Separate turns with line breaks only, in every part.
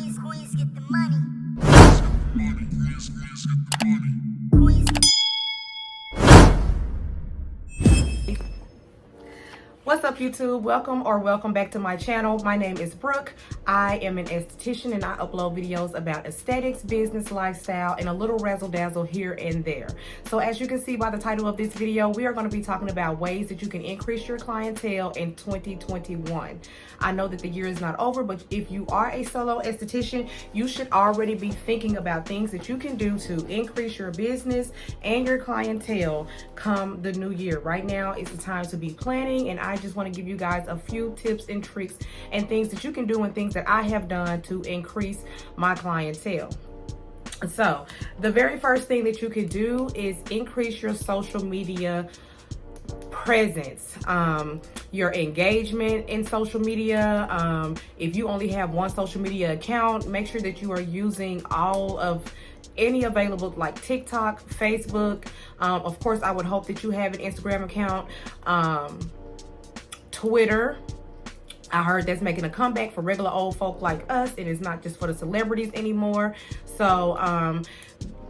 Queens get the money. Queens get the money. Queens get
What's up, YouTube? Welcome back to my channel. My name is Brooke. I am an esthetician and I upload videos about aesthetics, business, lifestyle, and a little razzle dazzle here and there. So as you can see by the title of this video, we are going to be talking about ways that you can increase your clientele in 2021. I know that the year is not over, but if you are a solo esthetician, you should already be thinking about things that you can do to increase your business and your clientele come the new year. Right now is the time to be planning, and I just want to give you guys a few tips and tricks and things that you can do and things that I have done to increase my clientele. So the very first thing that you could do is increase your social media presence, your engagement in social media. If you only have one social media account, make sure that you are using all of any available, like TikTok, Facebook. Of course, I would hope that you have an Instagram account, Twitter. I heard that's making a comeback for regular old folk like us. It is not just for the celebrities anymore. So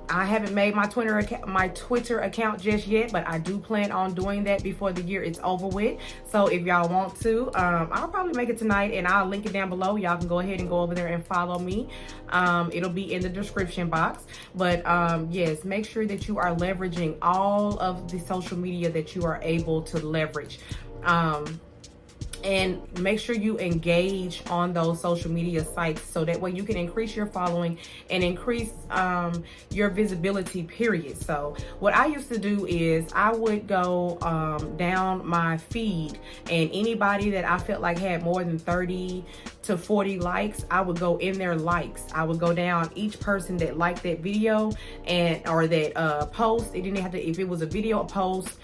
I haven't made my Twitter account just yet, but I do plan on doing that before the year is over with. So if y'all want to, I'll probably make it tonight, and I'll link it down below. Y'all can go ahead and go over there and follow me. It'll be in the description box. But yes, make sure that you are leveraging all of the social media that you are able to leverage. And make sure you engage on those social media sites so that way you can increase your following and increase your visibility, period. So what I used to do is I would go down my feed, and anybody that I felt like had more than 30 to 40 likes, I would go in their likes. I would go down each person that liked that video or that post. It didn't have to, if it was a video, a post,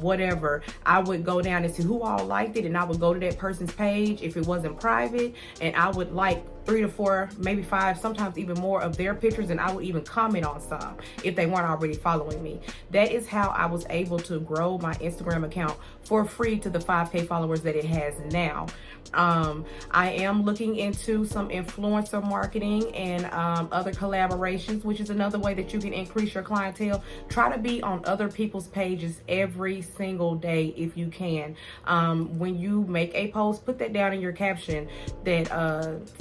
whatever, I would go down and see who all liked it, and I would go to that person's page if it wasn't private, and I would like 3 to 4, maybe 5, sometimes even more of their pictures, and I would even comment on some if they weren't already following me. That is how I was able to grow my Instagram account for free to the 5K followers that it has now. I am looking into some influencer marketing and other collaborations, which is another way that you can increase your clientele. Try to be on other people's pages every single day if you can. When you make a post, put that down in your caption that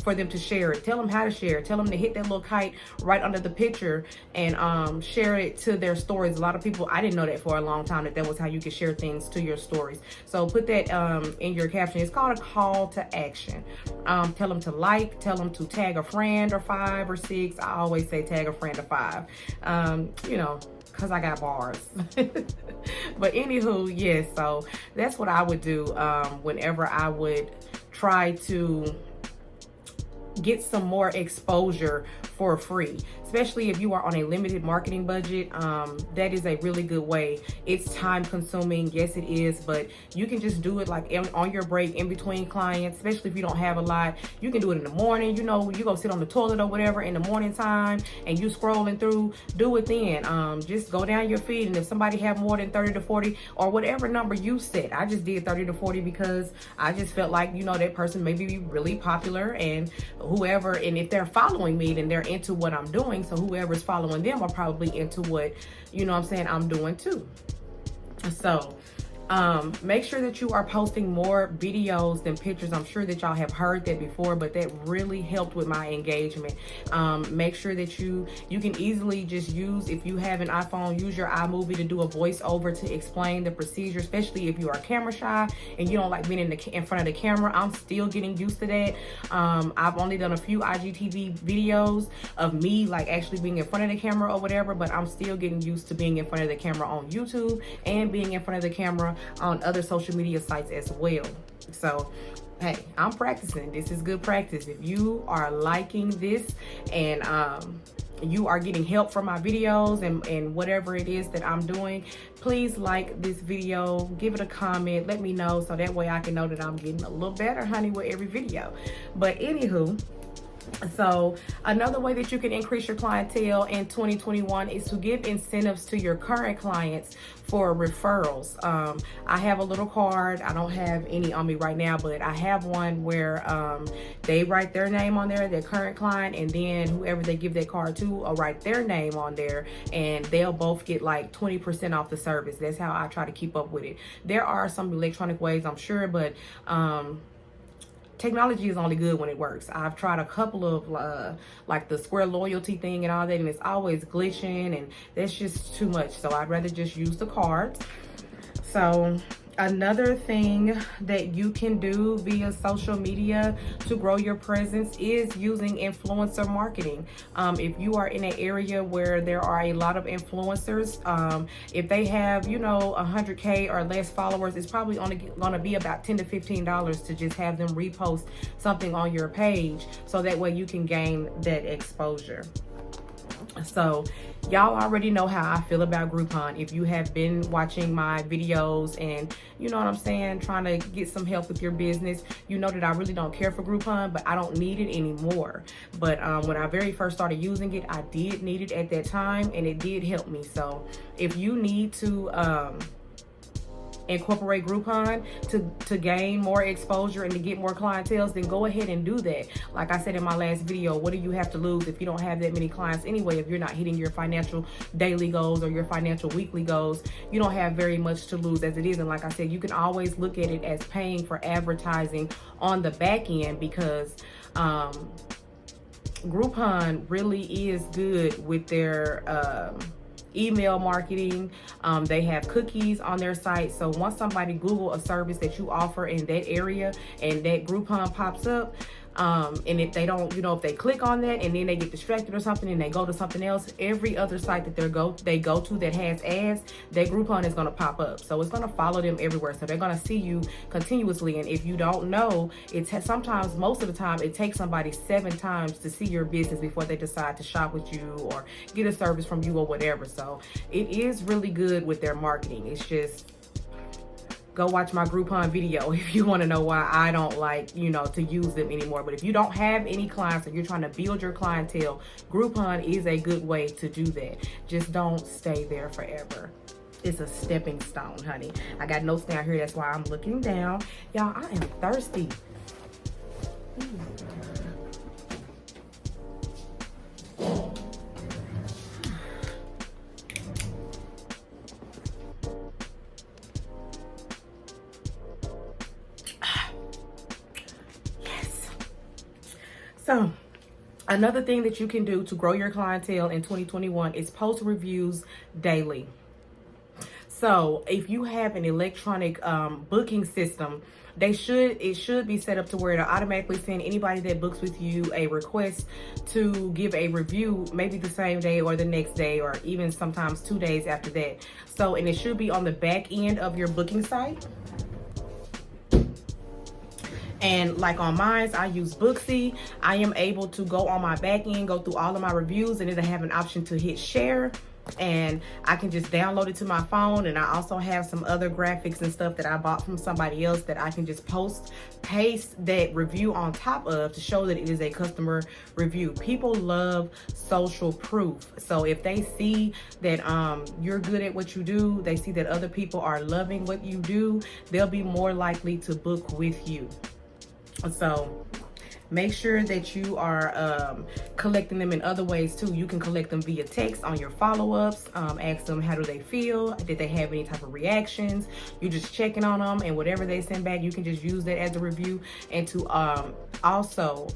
for them to share it. Tell them how to share it. Tell them to hit that little kite right under the picture and share it to their stories. A lot of people, I didn't know that for a long time, that was how you could share things to your stories. So put that in your caption. It's called a call to action. Tell them to like, tell them to tag a friend or 5 or 6. I always say tag a friend or 5. You know, because I got bars. But anywho, yes, so that's what I would do whenever I would try to get some more exposure for free, especially if you are on a limited marketing budget. That is a really good way. It's time consuming, yes it is, but you can just do it like on your break in between clients, especially if you don't have a lot. You can do it in the morning, you know, you go sit on the toilet or whatever in the morning time and you scrolling through, do it then. Just go down your feed, and if somebody have more than 30 to 40 or whatever number you set, I just did 30 to 40 because I just felt like, you know, that person may be really popular, and whoever, and if they're following me, then they're into what I'm doing, so whoever's following them are probably into what, you know what I'm saying, I'm doing too. So make sure that you are posting more videos than pictures. I'm sure that y'all have heard that before, but that really helped with my engagement. Make sure that you can easily just use, if you have an iPhone, use your iMovie to do a voiceover to explain the procedure, especially if you are camera shy and you don't like being in front of the camera. I'm still getting used to that. I've only done a few IGTV videos of me like actually being in front of the camera or whatever, but I'm still getting used to being in front of the camera on YouTube and being in front of the camera on other social media sites as well. So hey, I'm practicing. This is good practice. If you are liking this and you are getting help from my videos and whatever it is that I'm doing, please like this video, give it a comment, let me know, so that way I can know that I'm getting a little better, honey, with every video. But anywho, So another way that you can increase your clientele in 2021 is to give incentives to your current clients for referrals. I have a little card. I don't have any on me right now, but I have one where they write their name on there, their current client, and then whoever they give that card to will write their name on there, and they'll both get like 20% off the service. That's how I try to keep up with it. There are some electronic ways, I'm sure, but technology is only good when it works. I've tried a couple of like the Square loyalty thing and all that, and it's always glitching, and that's just too much. So I'd rather just use the cards. So another thing that you can do via social media to grow your presence is using influencer marketing. If you are in an area where there are a lot of influencers, if they have, you know, 100K or less followers, it's probably only going to be about $10 to $15 to just have them repost something on your page, so that way you can gain that exposure. So y'all already know how I feel about Groupon. If you have been watching my videos and you know what I'm saying, trying to get some help with your business, you know that I really don't care for Groupon, but I don't need it anymore. But when I very first started using it, I did need it at that time, and it did help me. So if you need to incorporate Groupon to gain more exposure and to get more clientele, then go ahead and do that. Like I said in my last video, what do you have to lose if you don't have that many clients anyway? If you're not hitting your financial daily goals or your financial weekly goals, you don't have very much to lose as it is. And like I said, you can always look at it as paying for advertising on the back end, because Groupon really is good with their email marketing. They have cookies on their site. So once somebody Google a service that you offer in that area and that Groupon pops up, and if they don't, you know, if they click on that and then they get distracted or something and they go to something else, every other site that they go to that has ads, that Groupon is going to pop up. So it's going to follow them everywhere. So they're going to see you continuously. And if you don't know, sometimes, most of the time, it takes somebody 7 times to see your business before they decide to shop with you or get a service from you or whatever. So it is really good with their marketing. It's just, go watch my Groupon video if you want to know why I don't like, you know, to use them anymore. But if you don't have any clients or you're trying to build your clientele, Groupon is a good way to do that. Just don't stay there forever. It's a stepping stone, honey. I got notes down here. That's why I'm looking down. Y'all, I am thirsty. So another thing that you can do to grow your clientele in 2021 is post reviews daily. So if you have an electronic booking system, it should be set up to where it'll automatically send anybody that books with you a request to give a review, maybe the same day or the next day, or even sometimes 2 days after that. So, and it should be on the back end of your booking site. And like on mine, I use Booksy. I am able to go on my back end, go through all of my reviews, and it'll have an option to hit share. And I can just download it to my phone. And I also have some other graphics and stuff that I bought from somebody else that I can just paste that review on top of to show that it is a customer review. People love social proof. So if they see that you're good at what you do, they see that other people are loving what you do, they'll be more likely to book with you. So make sure that you are collecting them in other ways too. You can collect them via text on your follow-ups. Ask them, how do they feel? Did they have any type of reactions? You're just checking on them, and whatever they send back, you can just use that as a review. And to also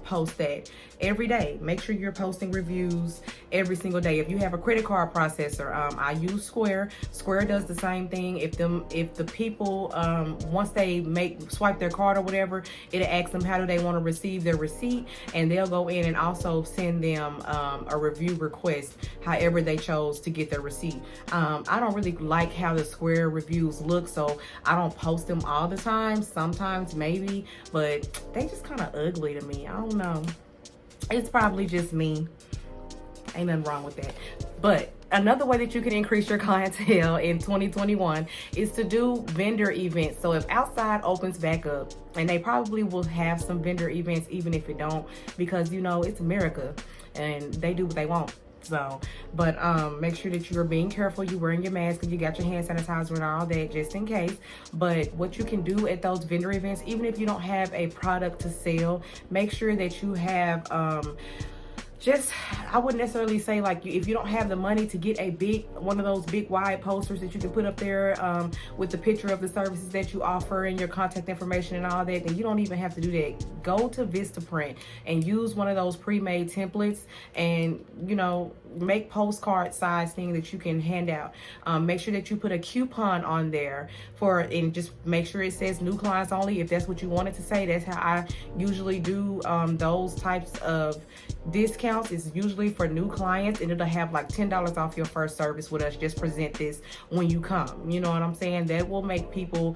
post that every day. Make sure you're posting reviews every single day. If you have a credit card processor, I use Square. Square does the same thing. If the people once they swipe their card or whatever, it'll ask them how do they want to receive their receipt, and they'll go in and also send them a review request however they chose to get their receipt. I don't really like how the Square reviews look, so I don't post them all the time. Sometimes maybe, but they just kind of ugly to me. I don't know. It's probably just me. Ain't nothing wrong with that. But Another way that you can increase your clientele in 2021 is to do vendor events. So if outside opens back up, and they probably will have some vendor events even if it don't, because you know it's America and they do what they want. So, but make sure that you're being careful, you wearing your mask and you got your hand sanitizer and all that just in case. But what you can do at those vendor events, even if you don't have a product to sell, make sure that you have I wouldn't necessarily say like if you don't have the money to get one of those big wide posters that you can put up there with the picture of the services that you offer and your contact information and all that, then you don't even have to do that. Go to Vistaprint and use one of those pre-made templates and, you know, make postcard size thing that you can hand out. Make sure that you put a coupon on there and just make sure it says new clients only. If that's what you wanted to say, that's how I usually do those types of discounts. Is usually for new clients, and it'll have like $10 off your first service with us. Just present this when you come. You know what I'm saying? That will make people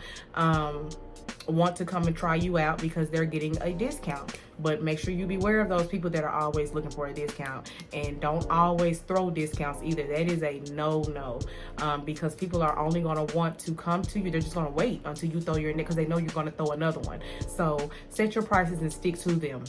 want to come and try you out because they're getting a discount. But make sure you beware of those people that are always looking for a discount, and don't always throw discounts either. That is a no because people are only going to want to come to you. They're just going to wait until you throw your in because they know you're going to throw another one. So set your prices and stick to them.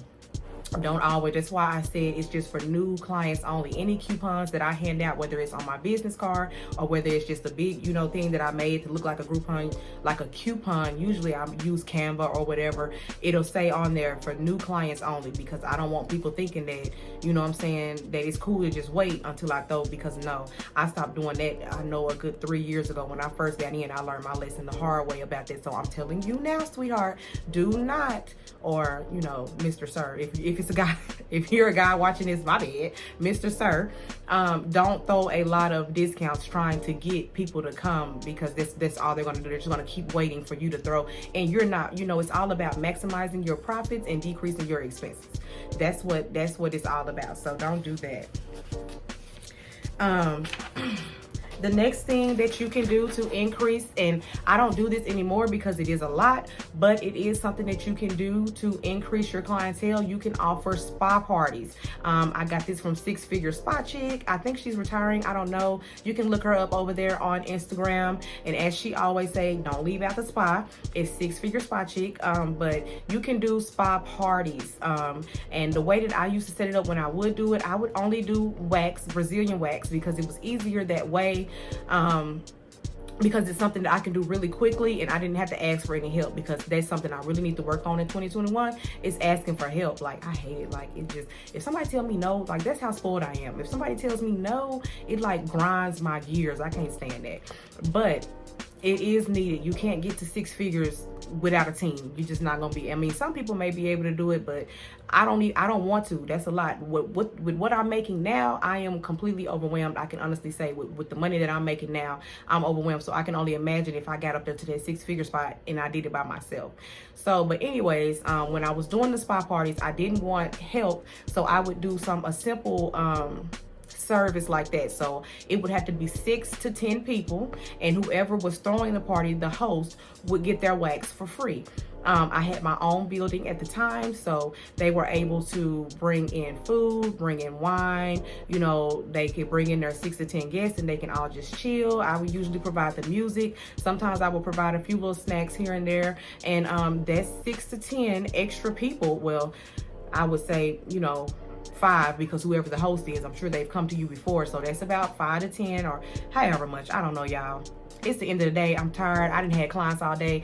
Don't always. That's why I said it's just for new clients only. Any coupons that I hand out, whether it's on my business card or whether it's just a big, you know, thing that I made to look like a Groupon, like a coupon. Usually I use Canva or whatever. It'll say on there for new clients only, because I don't want people thinking that, you know what I'm saying, that it's cool to just wait until I throw, because no, I stopped doing that. I know a good 3 years ago when I first got in, I learned my lesson the hard way about that. So I'm telling you now, sweetheart, do not, or, you know, Mr. Sir, if it's a guy, if you're a guy watching this, my bad, Mr. Sir, don't throw a lot of discounts trying to get people to come, because that's all they're going to do. They're just going to keep waiting for you to throw, and you're not, you know, it's all about maximizing your profits and decreasing your expenses. That's what it's all about. So don't do that. The next thing that you can do to increase, and I don't do this anymore because it is a lot, but it is something that you can do to increase your clientele. You can offer spa parties. I got this from Six Figure Spa Chick. I think she's retiring. I don't know. You can look her up over there on Instagram. And as she always say, don't leave out the spa. It's Six Figure Spa Chick. But you can do spa parties. And the way that I used to set it up when I would do it, I would only do wax, Brazilian wax, because it was easier that way. Because it's something that I can do really quickly, and I didn't have to ask for any help, because that's something I really need to work on in 2021 is asking for help. Like, I hate it. Like, it just, if somebody tell me no, like, that's how spoiled I am. If somebody tells me no, it like grinds my gears. I can't stand that. But it is needed. You can't get to six figures without a team. You're just not gonna be. I mean, some people may be able to do it, but I don't want to. That's a lot. With what I'm making now, I am completely overwhelmed. I can honestly say with the money that I'm making now, I'm overwhelmed. So I can only imagine if I got up there to that six-figure spot and I did it by myself. So, but anyways, when I was doing the spa parties, I didn't want help, so I would do a simple service like that. So it would have to be 6 to 10 people, and whoever was throwing the party, the host, would get their wax for free. I had my own building at the time, so they were able to bring in food, bring in wine. You know, they could bring in their 6 to 10 guests and they can all just chill. I would usually provide the music. Sometimes I would provide a few little snacks here and there. And that's 6 to 10 extra people. Well, I would say, you know, 5, because whoever the host is, I'm sure they've come to you before. So that's about 5 to 10 or however much. I don't know, y'all. It's the end of the day. I'm tired. I didn't have clients all day.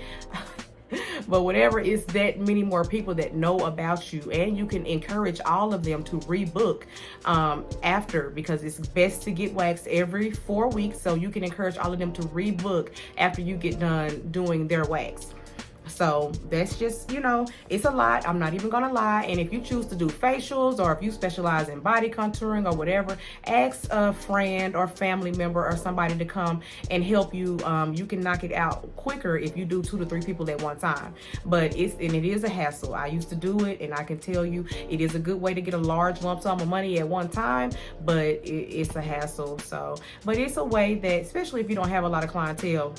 But whatever, is that many more people that know about you, and you can encourage all of them to rebook after, because it's best to get waxed every 4 weeks. So you can encourage all of them to rebook after you get done doing their wax. So that's just, you know, it's a lot. I'm not even gonna lie. And if you choose to do facials, or if you specialize in body contouring or whatever, ask a friend or family member or somebody to come and help you. You can knock it out quicker if you do 2 to 3 people at one time. But it is a hassle. I used to do it, and I can tell you it is a good way to get a large lump sum of money at one time, but it's a hassle. So, but it's a way that, especially if you don't have a lot of clientele,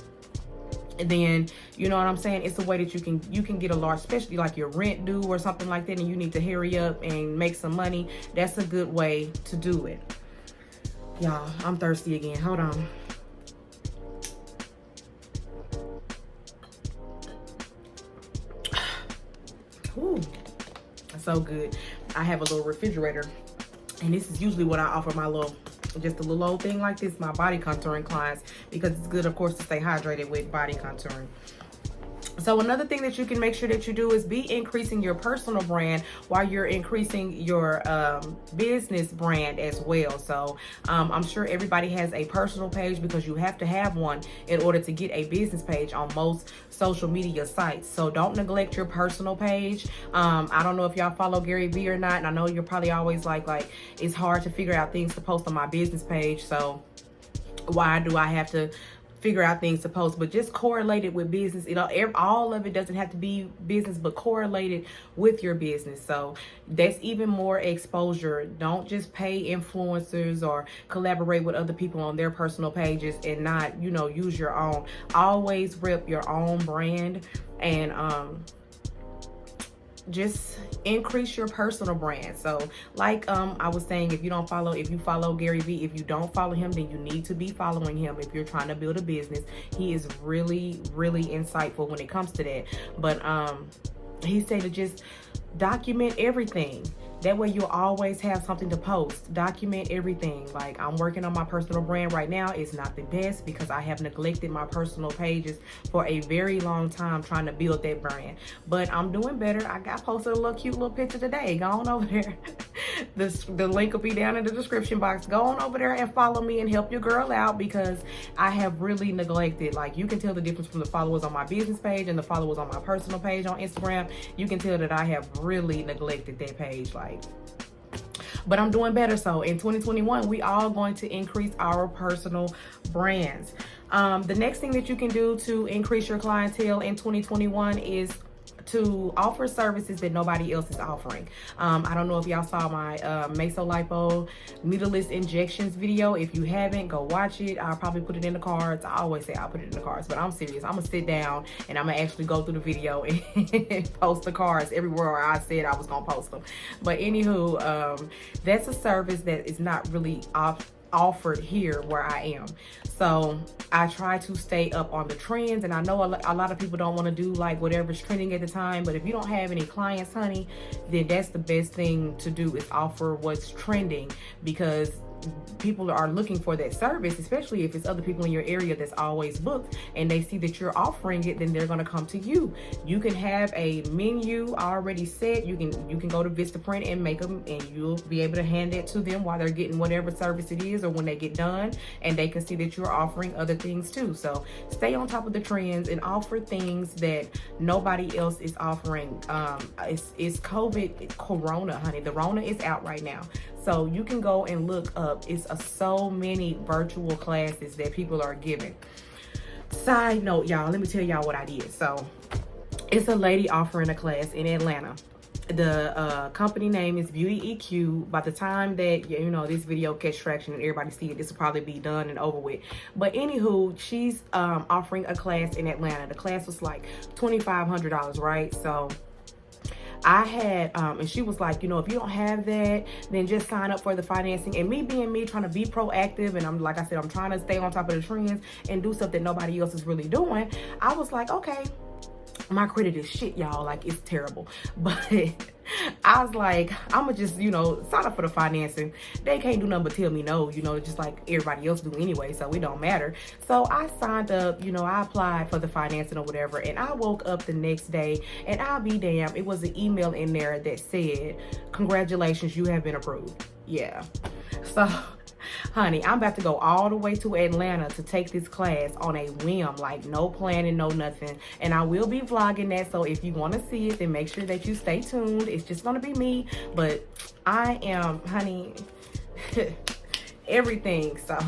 then, you know what I'm saying, it's a way that you can get a large, especially like your rent due or something like that, and you need to hurry up and make some money. That's a good way to do it. Y'all, I'm thirsty again. Hold on. Ooh, so good. I have a little refrigerator, and this is usually what I offer my just a little old thing like this, my body contouring clients, because it's good, of course, to stay hydrated with body contouring. So another thing that you can make sure that you do is be increasing your personal brand while you're increasing your business brand as well. So I'm sure everybody has a personal page, because you have to have one in order to get a business page on most social media sites. So don't neglect your personal page. I don't know if y'all follow Gary Vee or not, and I know you're probably always like it's hard to figure out things to post on my business page. So why do I have to figure out things to post? But just correlate it with business. All of it doesn't have to be business, but correlate it with your business. So that's even more exposure. Don't just pay influencers or collaborate with other people on their personal pages and not, use your own. Always rep your own brand, and just increase your personal brand. So like I was saying, if you follow Gary Vee, if you don't follow him, then you need to be following him if you're trying to build a business. He is really, really insightful when it comes to that. But he said to just document everything. That way you'll always have something to post. Document everything. Like, I'm working on my personal brand right now. It's not the best because I have neglected my personal pages for a very long time trying to build that brand. But I'm doing better. I got posted a cute little picture today. Go on over there. The link will be down in the description box. Go on over there and follow me and help your girl out, because I have really neglected. Like, you can tell the difference from the followers on my business page and the followers on my personal page on Instagram. You can tell that I have really neglected that page. But I'm doing better. So in 2021, we are going to increase our personal brands. The next thing that you can do to increase your clientele in 2021 is to offer services that nobody else is offering. I don't know if y'all saw my mesolipo needleless injections video. If you haven't, go watch it. I'll probably put it in the cards. I always say I'll put it in the cards, but I'm serious. I'm gonna sit down and I'm gonna actually go through the video and post the cards everywhere I said I was gonna post them. But anywho, that's a service that is not really offered here where I am. So I try to stay up on the trends, and I know a lot of people don't want to do like whatever's trending at the time, but if you don't have any clients, honey, then that's the best thing to do, is offer what's trending, because people are looking for that service, especially if it's other people in your area that's always booked and they see that you're offering it, then they're going to come to you. You can have a menu already set. You can go to Vistaprint and make them, and you'll be able to hand it to them while they're getting whatever service it is, or when they get done, and they can see that you're offering other things too. So stay on top of the trends and offer things that nobody else is offering. It's Corona, honey. The Rona is out right now. So you can go and look up. It's so many virtual classes that people are giving. Side note, y'all, let me tell y'all what I did. So it's a lady offering a class in Atlanta. The company name is Beauty EQ. By the time that this video gets traction and everybody see it, this will probably be done and over with. But anywho, she's offering a class in Atlanta. The class was like $2,500, right? So I had, and she was like, if you don't have that, then just sign up for the financing. And me being me, trying to be proactive, and I'm like I said, I'm trying to stay on top of the trends and do stuff that nobody else is really doing. I was like, okay, my credit is shit, y'all. Like, it's terrible. But I was like, I'm gonna just, sign up for the financing. They can't do nothing but tell me no, just like everybody else do anyway, so it don't matter. So I signed up, I applied for the financing or whatever, and I woke up the next day, and I'll be damned, it was an email in there that said, congratulations, you have been approved. Yeah. So honey, I'm about to go all the way to Atlanta to take this class on a whim, like no planning, no nothing. And I will be vlogging that, so if you want to see it, then make sure that you stay tuned. It's just going to be me, but I am, honey, everything. So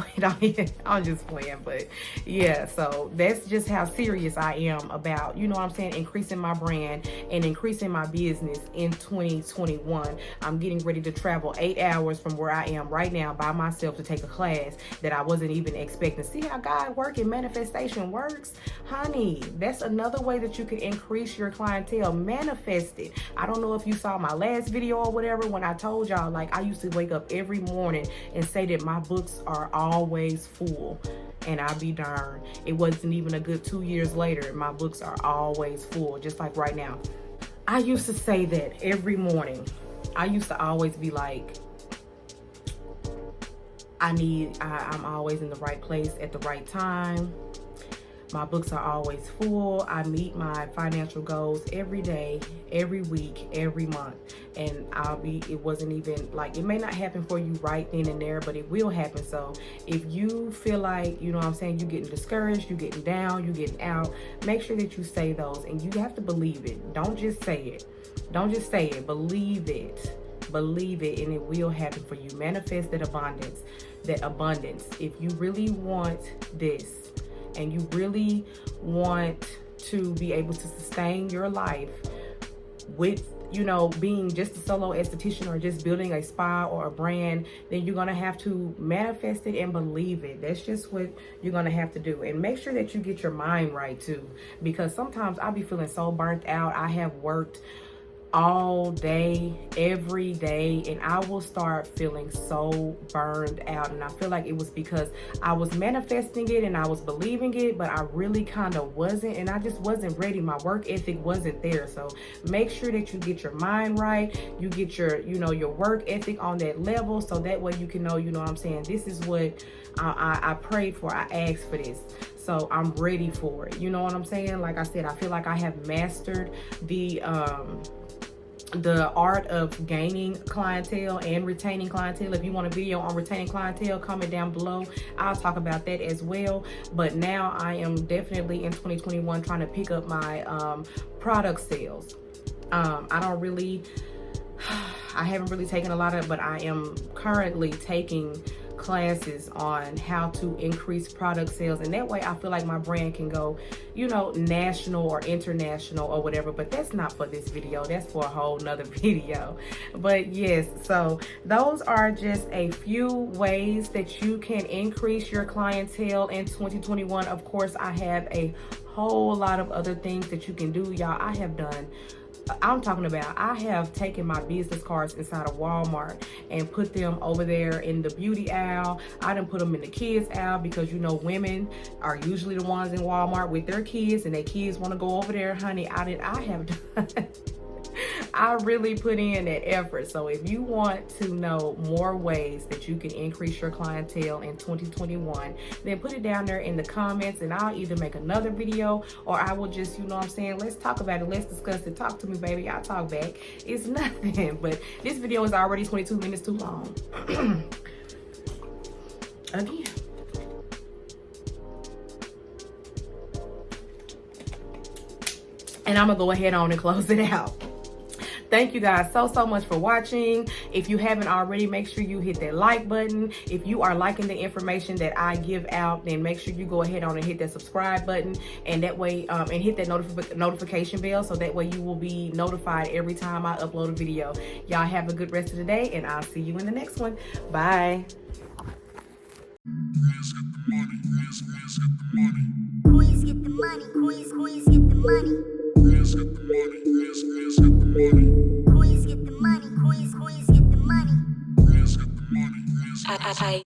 I'm just playing, but yeah, so that's just how serious I am about, increasing my brand and increasing my business in 2021. I'm getting ready to travel 8 hours from where I am right now by myself to take a class that I wasn't even expecting. See how God work and manifestation works, honey? That's another way that you can increase your clientele. Manifest it. I don't know if you saw my last video or whatever, when I told y'all, like, I used to wake up every morning and say that my books are always full. And I'll be darned, it wasn't even a good 2 years later, my books are always full, just like right now. I used to say that every morning. I used to always be like, I'm always in the right place at the right time. My books are always full. I meet my financial goals every day, every week, every month. And it wasn't even like, it may not happen for you right then and there, but it will happen. So if you feel like, you know what I'm saying, you're getting discouraged, you're getting down, you're getting out, make sure that you say those, and you have to believe it. Don't just say it. Don't just say it, believe it. Believe it, and it will happen for you. Manifest that abundance, If you really want this, and you really want to be able to sustain your life with, you know, being just a solo esthetician or just building a spa or a brand, then you're gonna have to manifest it and believe it. That's just what you're gonna have to do. And make sure that you get your mind right too, because sometimes I'll be feeling so burnt out. I have worked all day, every day, and I will start feeling so burned out. And I feel like it was because I was manifesting it and I was believing it, but I really kind of wasn't, and I just wasn't ready. My work ethic wasn't there. So make sure that you get your mind right, you get your, you know, your work ethic on that level, so that way you can know, you know what I'm saying, this is what I prayed for, I asked for this, so I'm ready for it. You know what I'm saying? Like I said, I feel like I have mastered the art of gaining clientele and retaining clientele. If you want a video on retaining clientele, comment down below. I'll talk about that as well. But now I am definitely in 2021 trying to pick up my product sales. I haven't really taken a lot of, but I am currently taking classes on how to increase product sales, and that way I feel like my brand can go, you know, national or international or whatever. But that's not for this video, that's for a whole nother video. But yes, so those are just a few ways that you can increase your clientele in 2021. Of course, I have a whole lot of other things that you can do, y'all. I have taken my business cards inside of Walmart and put them over there in the beauty aisle. I done put them in the kids aisle, because you know women are usually the ones in Walmart with their kids, and their kids want to go over there. Honey, I really put in that effort. So if you want to know more ways that you can increase your clientele in 2021, then put it down there in the comments, and I'll either make another video, or I will just, you know what I'm saying, let's talk about it, let's discuss it. Talk to me, baby, I'll talk back. It's nothing. But this video is already 22 minutes too long. Again. And I'm gonna go ahead on and close it out. Thank you guys so much for watching. If you haven't already, make sure you hit that like button. If you are liking the information that I give out, then make sure you go ahead on and hit that subscribe button, and that way, and hit that notification bell, so that way you will be notified every time I upload a video. Y'all have a good rest of the day, and I'll see you in the next one. Bye.
Queens get the money. Queens get the money. Queens get the money. Queens get the money. Queens get the money. Queens get the money. Queens get the money.